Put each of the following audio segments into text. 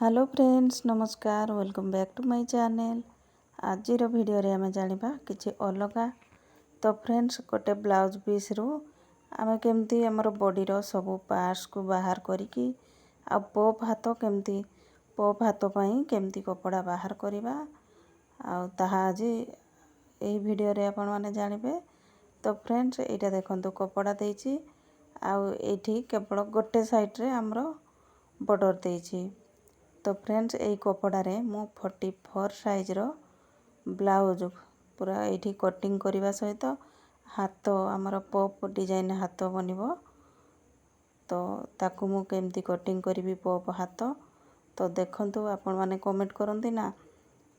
Hello friends नमस्कार welcome back to my channel. आज video रे आमे जानिबा किछि अलगा। तो फ्रेंड्स गोटे ब्लाउज पीस रु आमे केमती हमर बॉडी रो सब पार्ट्स को बाहर करिकी आ पॉप हाथ केमती पॉप हाथ पई केमती कपड़ा बाहर करिबा आ ताहा आज एही वीडियो रे आपण माने जानिबे। तो फ्रेंड्स एटा देखंतु कपड़ा देइछि आ एठी केवल गोटे साइड रे हमरो बॉर्डर देइछि। तो फ्रेंड्स यही कपड़ा रे मु 44 साइज रो ब्लाउज पूरा एठी कटिंग करबा सहित हाथ हमर पॉप डिजाइन हाथ बनिबो। तो ताकू मु केमती कटिंग करबी पॉप हाथ तो देखंतु आपण माने कमेंट करंती ना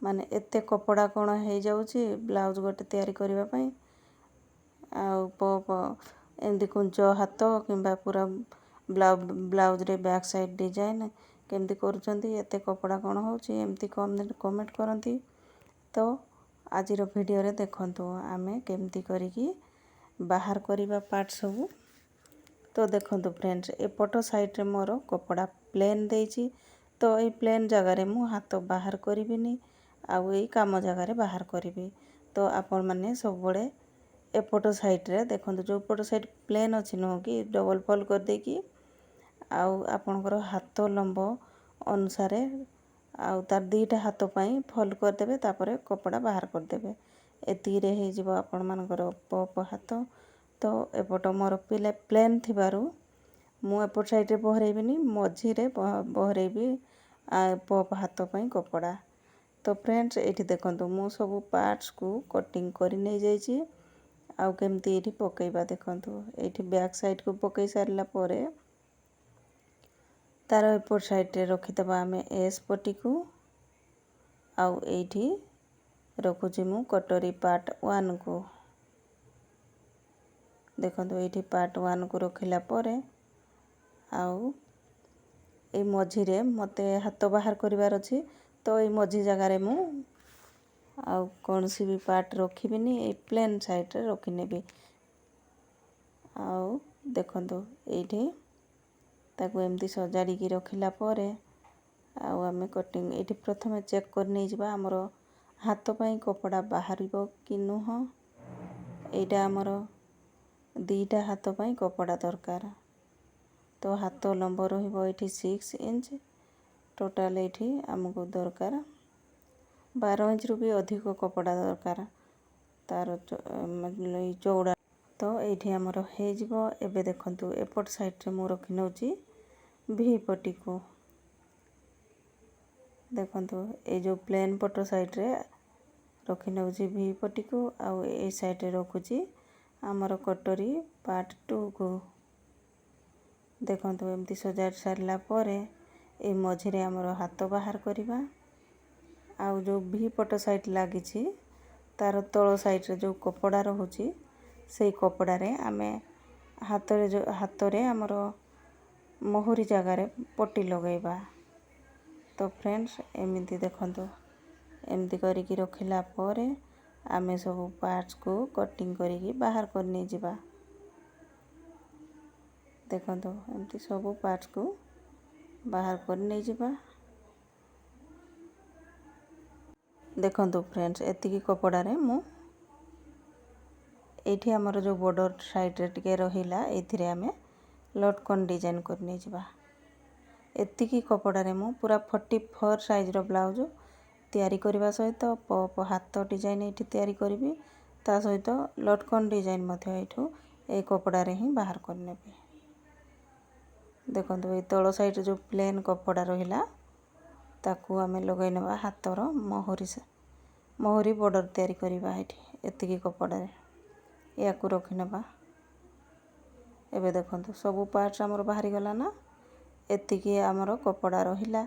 माने एते कपड़ा कोन हे जाउची ब्लाउज गोटे तयारी करबा पई आ पॉप एंदी कुंच हाथ किंबा पूरा ब्लाउज रे बैक साइड डिजाइन केमती करूचंती एते कपड़ा कोन होउची एमती कमेंट करंती। तो आज वीडियो रे देखंतु आमे केमती करिकी बाहर करिबा पार्ट सब। तो देखंतु फ्रेंड्स एपटो साइड रे मोर कपड़ा प्लेन देइची तो ए प्लेन जगह रे मु हाथ बाहर करिबिनी आ एई काम जगह रे बाहर करिबी। तो आपण माने सब बळे एपटो साइड रे देखंतु जो पटो साइड प्लेन अछि न कि डबल फोल्ड कर देकी आउ आपनकर हाथ लंब अनुसार आउ तार दीटा हाथ पई फोल्ड कर देबे तापरे कपड़ा बाहर कर देबे एती रे हे जिवो आपण मानकर पॉप हाथ। तो एपटो मोर प्लेन थिबारु मु एपट साइड रे बहरेबिनी मझी रे बहरेबी पॉप हाथ पई कपड़ा। तो फ्रेंड्स एठी देखंतु मु सब पार्ट्स को कटिंग करि नै जाईची आउ केमती एठी पकेइबा देखंतु एठी बैक साइड को पकेइ सारला परे तार एपट साइड रे रखि दबा आमे एस पट्टी को आउ एठी रखुची मु कटोरी पार्ट 1 को देखंतु एठी पार्ट 1 को रखिला परे आउ ए मझी रे मते हाथ बाहर करिवार अछि। तो ए मझी जगह रे मु आउ कोनसी भी पार्ट रखिबिनी ए प्लेन साइड रे रखि नेबी आउ देखंतु एठी ताकू एमती सजाड़ी की रखिला परे आउ आमे कटिंग एठी प्रथमे चेक कर नै जिबा हमरो हाथ पई कपड़ा बाहरिबो कि नुह। एटा हमरो दीटा हाथ पई कपड़ा दरकार। तो हाथ लंब रहिबो एठी 6 इंच टोटल एठी हमको दरकार 12 इंच रु भी अधिक कपड़ा दरकार तार चौड़ा। तो एठी हमरो हे जिवो एबे देखंतु एपट साइड रे मु रखि नउची वी पट्टी को देखंतु ए जो प्लेन पटो साइड रे रखि नउची वी पट्टी को आउ ए साइड रे रखुची हमरो कटोरी पार्ट 2 को देखंतु एमती सजाड़ सारला परे ए मझी रे हमरो हाथ बाहर करिबा आउ जो वी पटो साइड लागिची तार तळो साइड रे जो कपड़ा रहउची सेई कपड़ा रे आमे हाथ रे हमरो मोहरी जगह रे पट्टी लगेबा। तो फ्रेंड्स एमिति देखंतु एमती करिकी रखिला परे आमे सब पार्ट्स को कटिंग करिकी बाहर कर नै जिबा देखंतु एमती सब पार्ट्स को बाहर कर नै जिबा। देखंतु फ्रेंड्स एतिकी कपड़ा रे मु एठी हमर जो बॉर्डर साइड रे टिके रहिला एथि रे आमे लटकन डिजाइन कर नै जिबा। एतिकी कपड़ा रे मु पूरा 44 साइज रो ब्लाउज तयारी करबा सहित पॉप हाथ डिजाइन एठी तयारी करबी ता सहित लटकन डिजाइन मध्ये एठू ए कपड़ा रे ही बाहर कर नेबी। देखंतु ए तळो साइड जो प्लेन कपड़ा रहिला ताकू आमे लगाइ नबा हाथ रो मोहरी बॉर्डर तयारी करबा एठी एतिकी कपड़ा रे याकू रखि नबा। एबे देखंतु सब पार्ट्स हमर बाहरी गला ना एतिकी हमर कपड़ा रहिला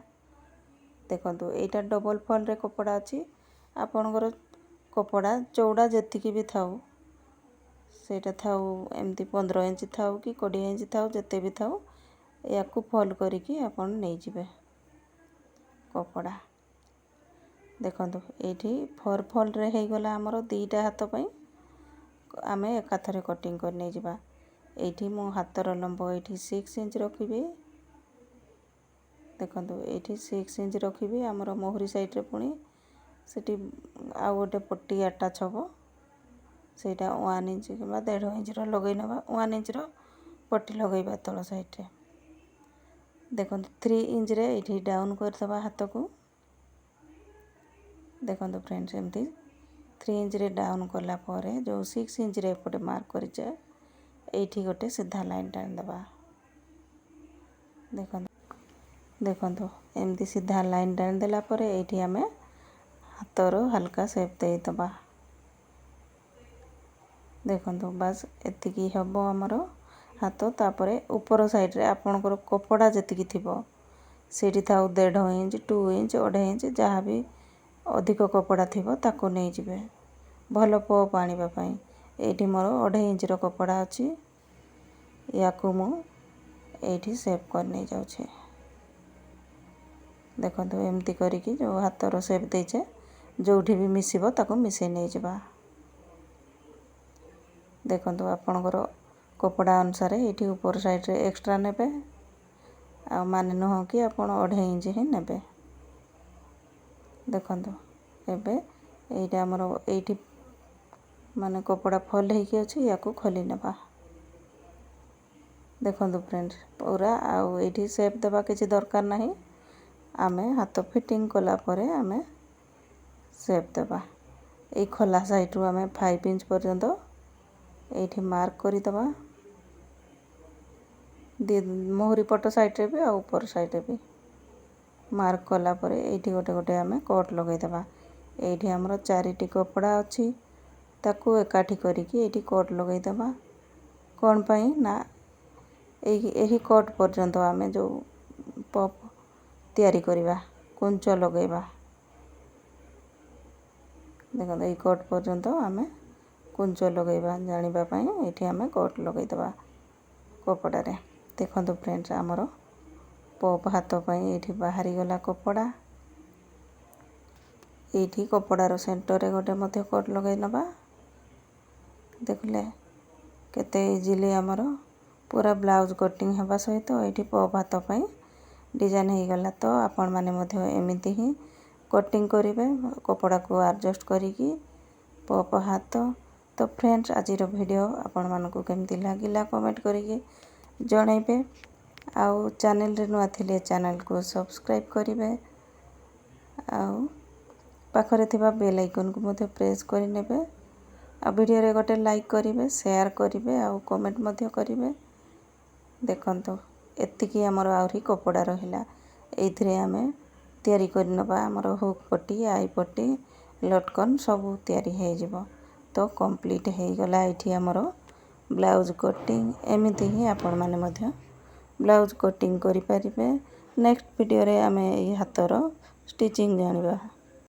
देखंतु एटा डबल फोल्ड रे कपड़ा अछि आपनकर कपड़ा चौड़ा जेतिकी भी थाउ सेटा थाउ एमती 15 इंच थाउ कि 20 इंच थाउ जते भी थाउ याकू फोल्ड करिकी आपन नै जिबे कपड़ा। देखंतु एठी 4 फोल्ड रे हे गला हमर दीटा हाथ पई आमे एकाथरे कटिंग कर नै जिबा। एठी मो हाथ रो लंब एठी 6 इंच रखिबे देखो ये 6 इंच रखी आमर मोहरी साइड्रे पुणी सेठी आउ गोटे पट्टी अटाच हम से 1 इंच कि 1.5 इंच लगे ना 1 इंच पट्टी लगेगा तल साइड्रे देखो 3 इंच रे ये डाउन करदे हाथ को देखो फ्रेंड्स एमती 3 इंच रे डाउन कला परे जो 6 इंच रे एपटे मार्क करिचे एठी गोटे सीधा लाइन टान दबा देखो एमती सीधा लाइन टान देला परे एठी हमें हाथर हल्का शेप दे दबा देखो बस एतिकी हबो हमर हाथ तापरे ऊपर साइड रे आपनकर कपड़ा जतिकी थिबो सेठी थाउ 1.5 इंच 2 इंच 2.5 इंच जहाँ भी अधिक कपड़ा थिबो ताको नै जिवे भलो पप आनिबा पई एठी मोर 2.5 इंच रो कपड़ा अछि याकू मु एठी शेप कर नै जाउ छे देखो एमती करिकी जो हाथर शेप देछे जोठी भी मिसिबो ताको मिसै नै जिबा देखो आपनकर कपड़ा अनुसार ये ऊपर साइड रे एक्स्ट्रा नेबे आ माने नुह कि आपण 2.5 इंच ही नेबे देखो एबे एटा हमर एठी माने कपड़ा फल हे कि अछि याको खोली नेबा देखो फ्रेंड्स पूरा आउ एठी शेप देबा किछि दरकार नाही आमे हाथ फिटिंग कला परे आमे शेप देबा ए खोला साइड रु आमे 5 इंच पर्यंत एठी मार्क करि दबा मोहरी पट साइड रे भी आ ऊपर साइड रे भी मार्क कला परे एठी गोटे गोटे आमे कट लगै दबा एठी हमर 4टी कपड़ा अछि ताकू एकाठी करिकी एठी कट लगै दबा कोन पई ना एही कट पर्यंत आमे जो पप तैयारी करिबा कुंच लगैबा देखो एही कट पर्यंत आमे कुंच लगैबा जानिबा पई एठी आमे कट लगै दबा कपड़ा रे देखो फ्रेंड्स हमर पप हाथ पई एठी बाहरी गला कपड़ा एठी कपड़ा रो सेंटर रे गोटे मध्य कट लगै नबा देखले केते इजीली हमर पूरा ब्लाउज कटिंग हबा सहित एठी पप हाथ पई डिजाइन हे गला तो आपण माने मध्य एमिति ही कटिंग करिवे कपड़ा को एडजस्ट करिकी पप हाथ तो फ्रेंड्स आज वीडियो आपण मानको केमती लागिला कमेंट करिके जणैबे आउ चैनल रे नुआ थिले चैनल को सब्सक्राइब करिवे आउ पाखरे थिबा बेल आइकन को मध्य प्रेस करि नेबे आ वीडियो रे गोटे लाइक करिवे शेयर करिवे आउ कमेंट मध्य करिवे देखंतो एतिकी हमर आउरी कपड़ा रहिला एथिरे आमे तयारी करि नबा हमर हुक पट्टी आई पट्टी लटकन सब तयारी हे जिवो तो कंप्लीट हे गला एठी हमर ब्लाउज कटिंग एमिति ही आपण माने मध्य ब्लाउज कटिंग करि परिबे नेक्स्ट वीडियो रे आमे ए हातर स्टिचिंग जानिबा।